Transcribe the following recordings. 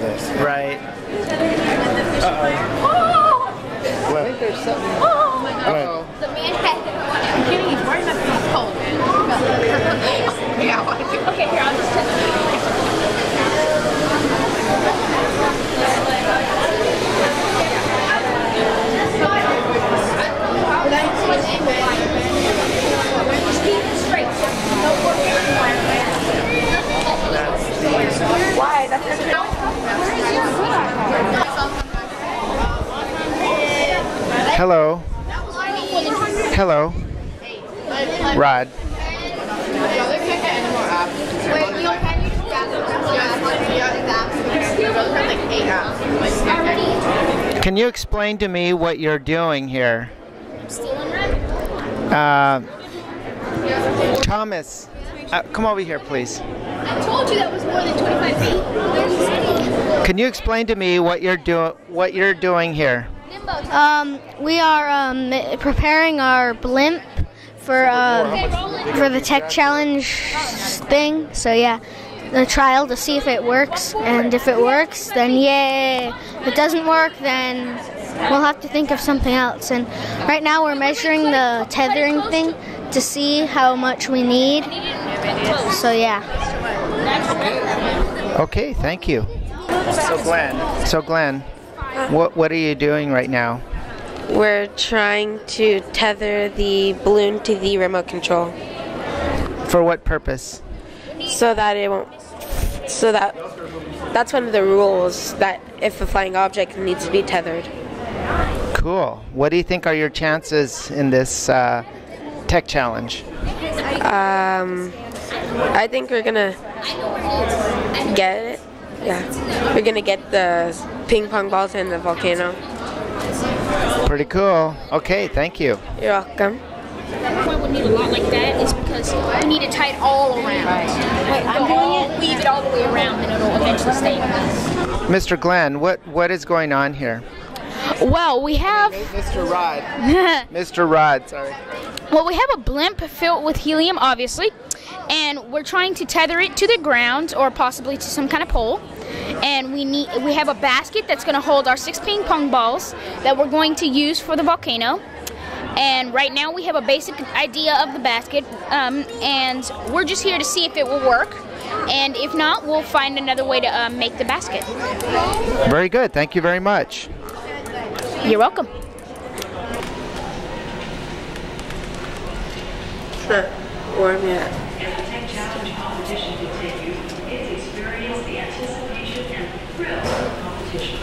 this. Right. What? I think there's something. Oh my God. What? The man had I'm kidding, he's wearing that pink coat, man. Yeah, I want to do. Okay, here, I'll just test it. Why? That's Hello. Hello. Rod. Can you explain to me what you're doing here? Thomas, come over here, please. I told you that was more than 25 feet. Can you explain to me what you're doing here? We are preparing our blimp for the Tech Challenge thing. So yeah, the trial to see if it works, and if it works, then yay. If it doesn't work, then we'll have to think of something else. And right now we're measuring the tethering thing to see how much we need. So yeah. Okay, thank you. So Glenn, what are you doing right now? We're trying to tether the balloon to the remote control. For what purpose? So that it won't. So that's one of the rules, that if a flying object needs to be tethered. Cool. What do you think are your chances in this tech challenge? I think we're gonna get it. Yeah, we're gonna get the ping pong balls in the volcano. Pretty cool. Okay, thank you. You're welcome. Why we need a lot like that is because we need to tie it all around. Wait, I'm doing it. Weave it all the way around, and it'll eventually stay in place. Mr. Glenn, what is going on here? Well, we have Mr. Rod. Mr. Rod, sorry. well, we have a blimp filled with helium, obviously, and we're trying to tether it to the ground or possibly to some kind of pole. And we have a basket that's going to hold our 6 ping pong balls that we're going to use for the volcano. And right now we have a basic idea of the basket, and we're just here to see if it will work. And if not, we'll find another way to make the basket. Very good. Thank you very much. You're welcome. Warm it up. Tech Challenge competition continues. It's experience, the anticipation, and thrill of competition.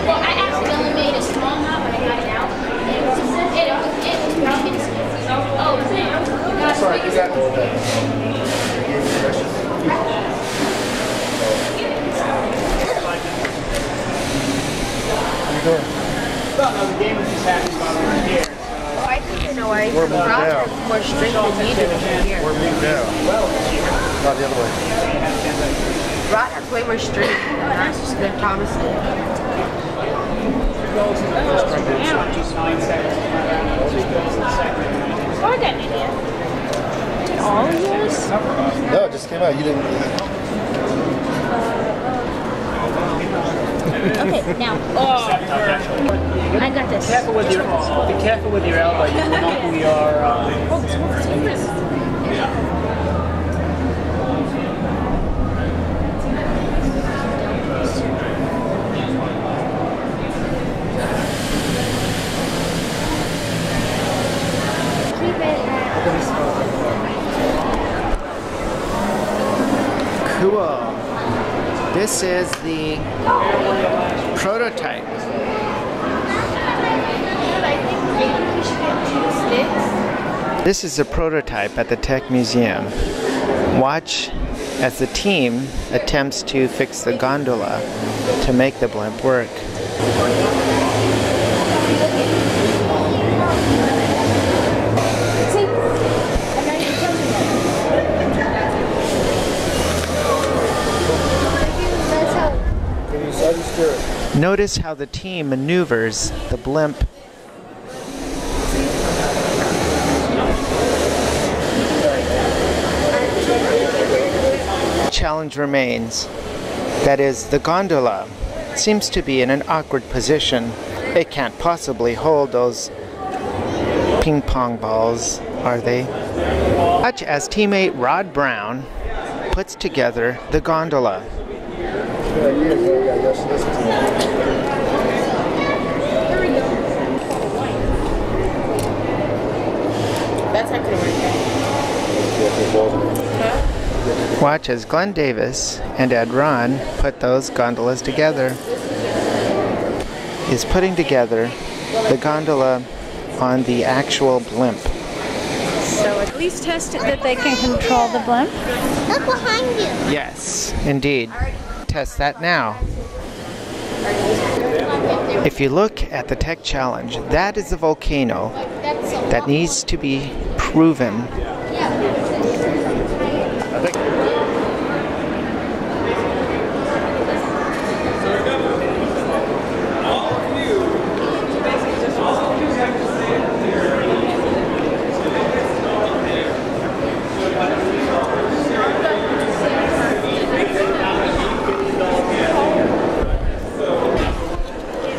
Well, I accidentally made a small knot when I got it out. It was Sorry, you got Well, no, the game is just happening while we're here. Oh, I think you know why. We're moved down. More strength than needed here. We're moved down. Not the other way. Rod has way more strength than Thomas did. Just 9 seconds. Oh, I got an idea. Did all of yours? No, it just came out. You didn't. Okay, now. I got this. Be careful with your elbow. You will not be your. Cool. This is the prototype. This is a prototype at the Tech Museum. Watch as the team attempts to fix the gondola to make the blimp work. steer it. Notice how the team maneuvers the blimp. Challenge remains. That is, the gondola seems to be in an awkward position. It can't possibly hold those ping pong balls, are they? Watch as teammate Rod Brown puts together the gondola. That's not gonna work. Watch as Glenn Davis and Ed Ron put those gondolas together. Is putting together the gondola on the actual blimp. So at least test it that they can control the blimp. Look behind you. Yes, indeed. Test that now. If you look at the Tech Challenge, that is a volcano that needs to be proven.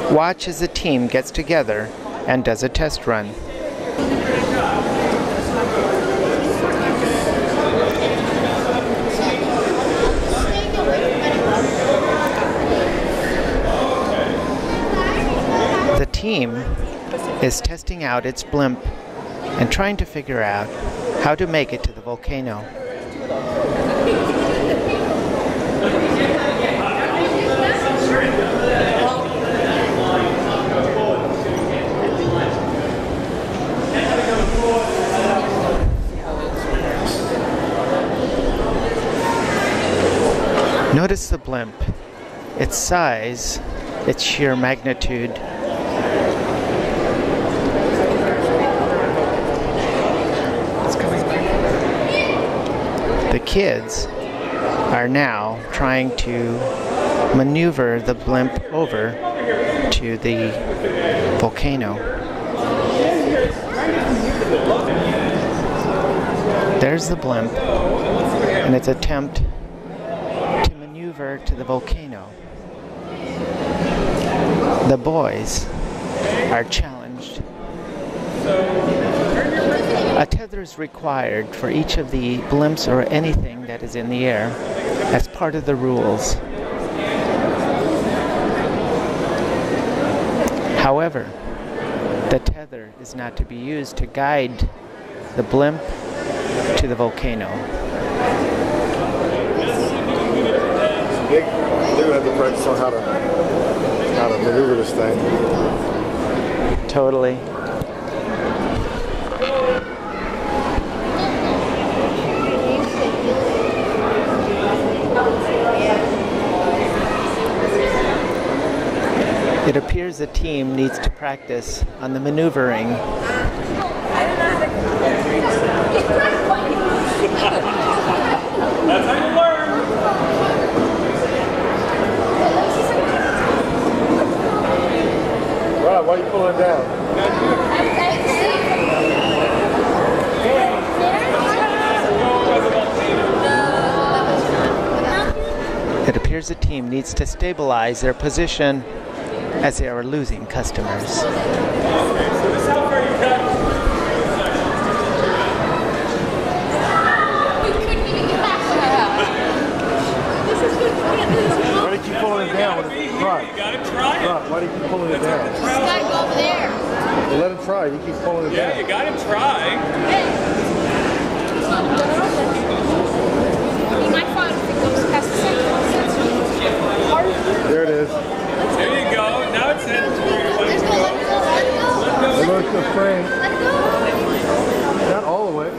Watch as the team gets together and does a test run. The team is testing out its blimp and trying to figure out how to make it to the volcano. Notice the blimp, its size, its sheer magnitude. The kids are now trying to maneuver the blimp over to the volcano. There's the blimp and its attempt to maneuver to the volcano. The boys are challenged. A tether is required for each of the blimps or anything that is in the air as part of the rules. However, the tether is not to be used to guide the blimp to the volcano. They're gonna have to practice on how to maneuver this thing. Totally. It appears the team needs to practice on the maneuvering. That's how you learn. Rob, why are you pulling down? It appears the team needs to stabilize their position as they are losing customers. Why do you keep pulling it down? Right. You gotta try it. Right. Why do you keep pulling it down? He's gotta go over there. Well, let him try. He keeps pulling it down. Yeah, you gotta try. He might find if it goes past the center. There it is. There you go. Now it's headed to where you want it to go. It looks the frame. Not all the way.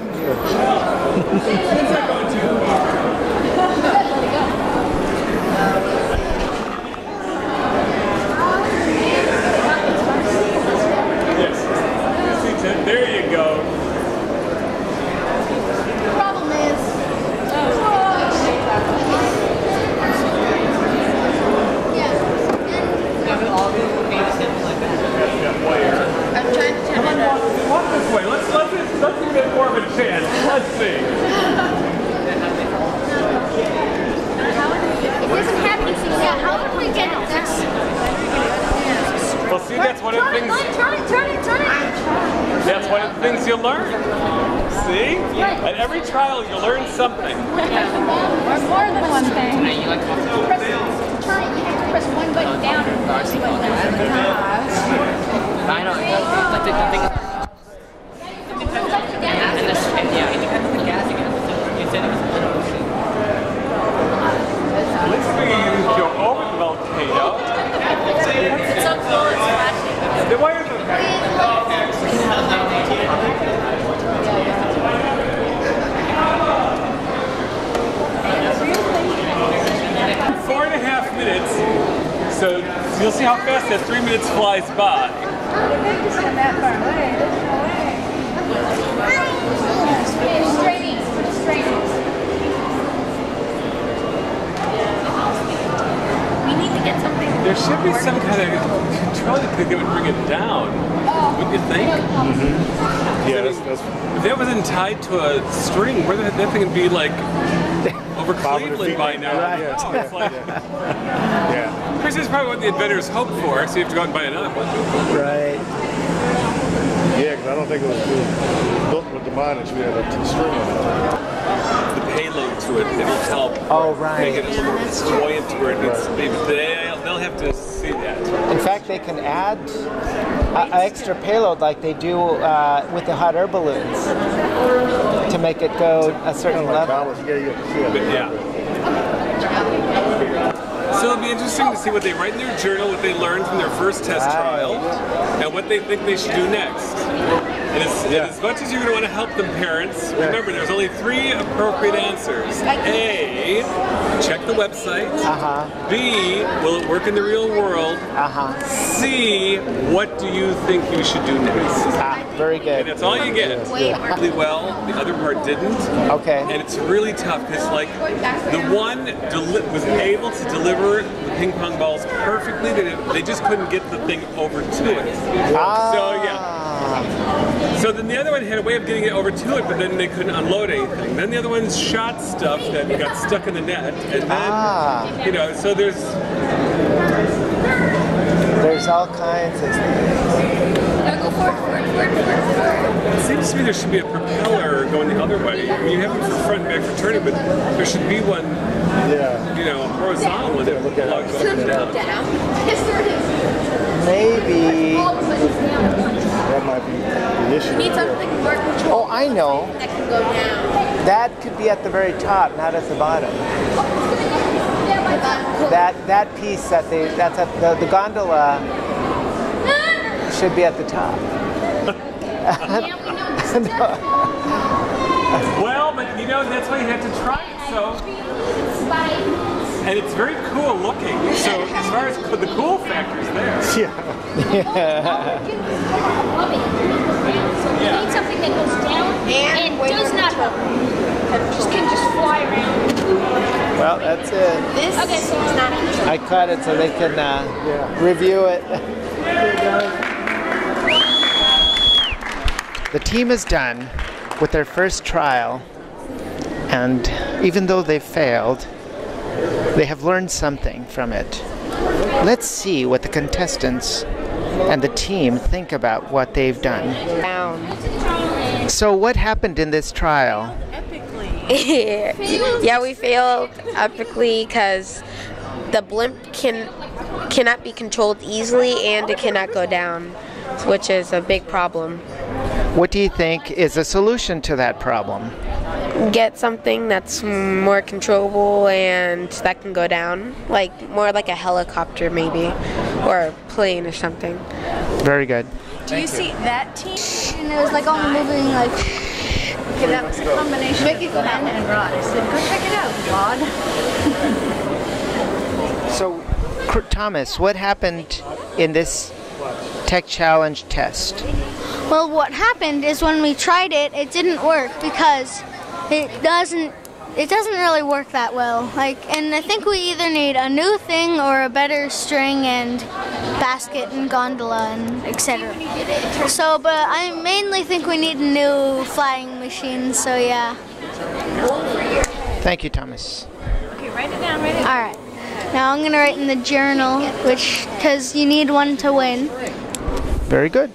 Yes. There you go. The problem see, that's one of the things. That's one of the things you learn. See? At every trial, you learn something. Or more than one thing. Press one button down and see what I know. Like the thing is. Let's see you go over the volcano. It's so cool, it's flashing. The wires are 4.5 minutes. So you'll see how fast that 3 minutes flies by. There should be some kind of control that would bring it down, wouldn't you think? Yeah, that's if that wasn't tied to a string, where that thing would be like over Cleveland by now. Right. Oh, it's like, yeah. Which is probably what the inventors hoped for, so you have to go out and buy another one. Right. Yeah, because I don't think it was built with the mind that you had a string on it. The payload to it that will help make it a little more buoyant to where they'll have to see that. In fact, they can add an extra payload like they do with the hot air balloons to make it go a certain level. So it'll be interesting to see what they write in their journal, what they learned from their first test trial, and what they think they should do next. And as much as you're going to want to help them, parents, remember there's only 3 appropriate answers. A, check the website. B, will it work in the real world? C, what do you think you should do next? Very good. And that's all you get. Really well, the other part didn't. Okay. And it's really tough because like the one was able to deliver the ping pong balls perfectly. They just couldn't get the thing over to it. So yeah. So then the other one had a way of getting it over to it, but then they couldn't unload anything. Then the other one shot stuff that got stuck in the net, and then you know, so there's all kinds of things. Go forward. It seems to me there should be a propeller going the other way. I mean, you have it for front and back for turning, but there should be one, you know, horizontal one that plugs up and down. Maybe. That might be the issue. Need something more control. Oh, I know. That can go down. That could be at the very top, not at the bottom. That piece that's at the gondola should be at the top. Well, but you know, that's why you have to try it, so. And it's very cool looking, so as far as the cool factor is there. You need something that goes down and does not hover. Just can just fly around. Well, that's it. This is not control. I caught it so they can review it. The team is done with their first trial, and even though they failed, they have learned something from it. Let's see what the contestants and the team think about what they've done. So what happened in this trial? Yeah, we failed epically because the blimp cannot be controlled easily and it cannot go down, which is a big problem. What do you think is a solution to that problem? Get something that's more controllable and that can go down, like more like a helicopter maybe, or a plane or something. Very good. Do you see that team? And it was like all moving like. Okay, that was a combination of pen and rod. I said, go check it out, Rod. So, Thomas, what happened in this Tech Challenge test? Well, what happened is when we tried it, it didn't work because it doesn't really work that well. And I think we either need a new thing or a better string and basket and gondola and etc. So, but I mainly think we need a new flying machine. So yeah. Thank you, Thomas. Okay, write it down. Write it down. All right. Now I'm gonna write in the journal, because you need one to win. Very good.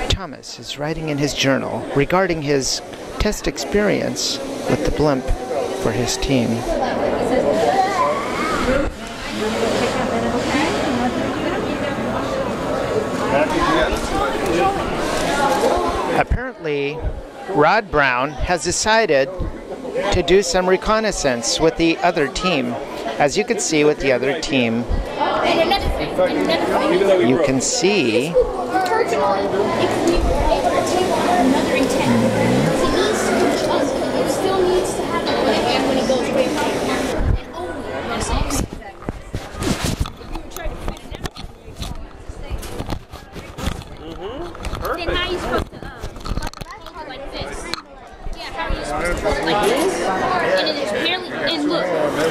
Thomas is writing in his journal regarding his test experience with the blimp for his team. Apparently, Rod Brown has decided to do some reconnaissance with the other team. As you can see with the other team, you can see and look,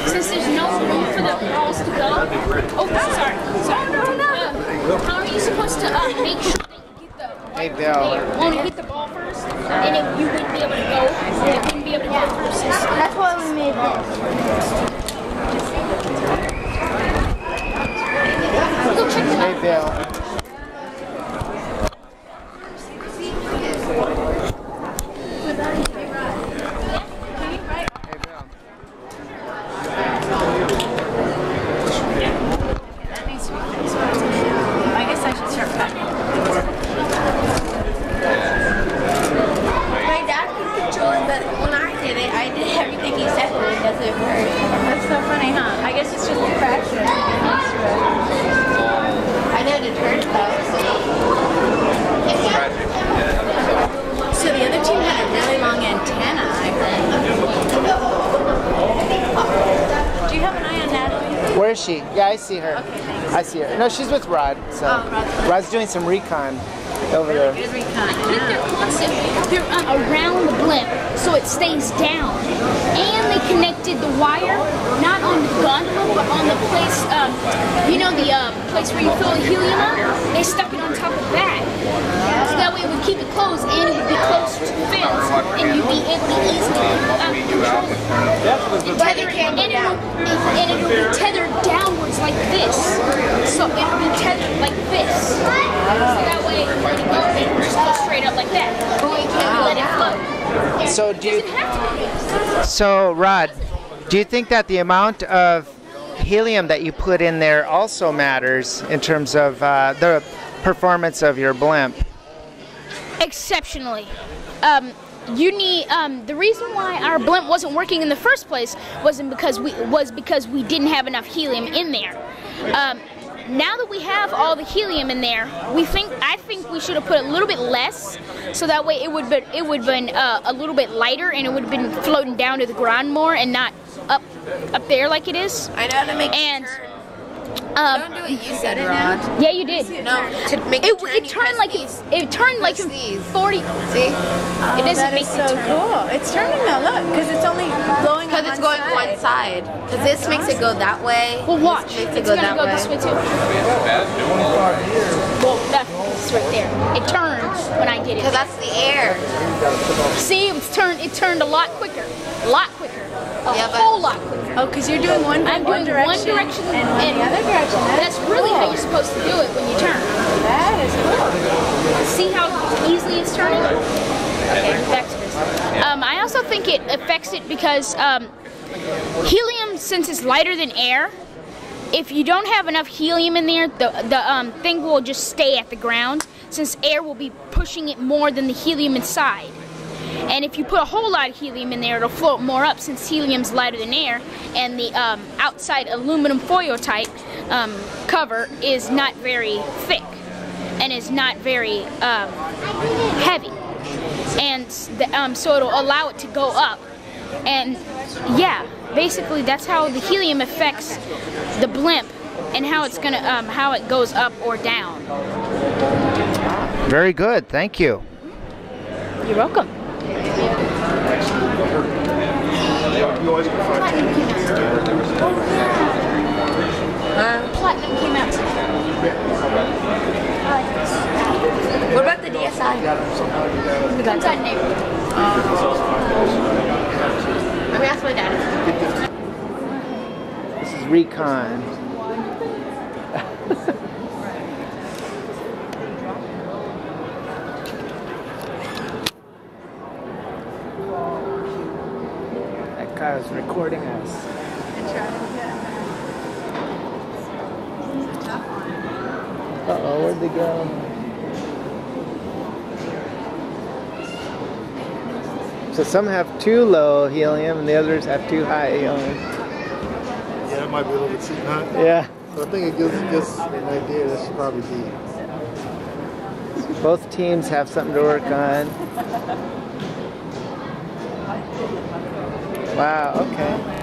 since there's no room for the balls to go, sorry. How are you supposed to make sure that you get the Hey, Bill. want to hit the ball first, and if you wouldn't be able to go, you wouldn't be able to go first. That's why we made this. Go check it out. Hey, Bill. Where is she? Yeah, I see her. Okay, thanks. I see her. No, she's with Rod. So Rod's doing some recon over there. Good recon. They're around the blimp, so it stays down. And they connected the wire, not on the gondola, but on the place, you know, the place where you fill the helium up? They stuck it on top of that. So that way it would keep it closed, and it would be close to the fins, and you'd be able to easily control it. And it will be tethered downwards like this. So it will be tethered like this. So that way, when you go, it will just go straight up like that. But we can't let it float. So So Rod, do you think that the amount of helium that you put in there also matters in terms of the performance of your blimp? Exceptionally. You need the reason why our blimp wasn't working in the first place was because we didn't have enough helium in there. Now that we have all the helium in there, I think we should have put a little bit less, so that way it would have been a little bit lighter, and it would have been floating down to the ground more and not up there like it is. I know how to make and. Don't do it. You said it now. Yeah, you did. No, to make it turn. It turned like it turned like 40. See? It doesn't make so cool. It's turning now. Look, because it's only blowing. Because it's going one side. Because this makes it go that way. Well, watch. This makes It's it gonna go this way too. Well, that's right there. It turns when I did it. Because that's the air. See, it turned a lot quicker. A lot quicker. A whole lot quicker. Oh, because you're doing one I'm doing direction, one direction and the other direction. That's really how you're supposed to do it when you turn. That is cool. See how easily it's turning? Okay, back to this. I also think it affects it because helium, since it's lighter than air, if you don't have enough helium in there, the thing will just stay at the ground, since air will be pushing it more than the helium inside. And if you put a whole lot of helium in there, it'll float more up, since helium's lighter than air, and the outside aluminum foil type cover is not very thick and is not very heavy, and so it'll allow it to go up. And yeah, basically that's how the helium affects the blimp and how it's gonna how it goes up or down. Very good, thank you. You're welcome. Platinum came out today. What about the DSI? The inside neighbor. Let me ask my dad. This is recon. That car is recording us. Uh-oh, where'd they go? So some have too low helium and the others have too high helium. Yeah, that might be a little bit too high. Yeah. So I think it gives an idea that should probably be. Both teams have something to work on. Wow, okay.